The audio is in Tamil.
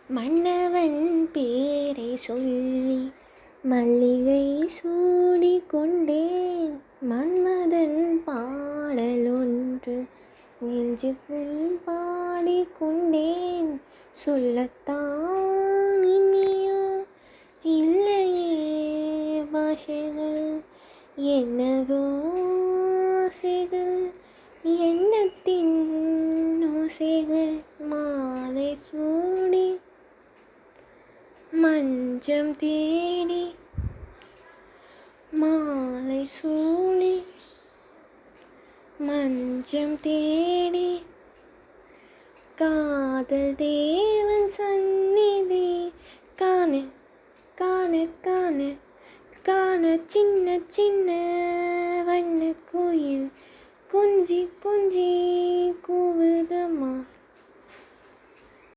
மன்னவன் பேரை சொல்லி மல்லிகை சூடிக் கொண்டேன். மன்மதன் பாடலொன்று நெஞ்சுக்குள் பாடிக்கொண்டேன். சொல்லத்தான் இனியோ இல்லையே பாஷைகள், என்னவோ ஆசைகள், எண்ணத்தின் ஓசைகள். மாலை சூடி மஞ்சம் தேடி, மாலை சூடி மஞ்சம் தேடி, காதல் தேடி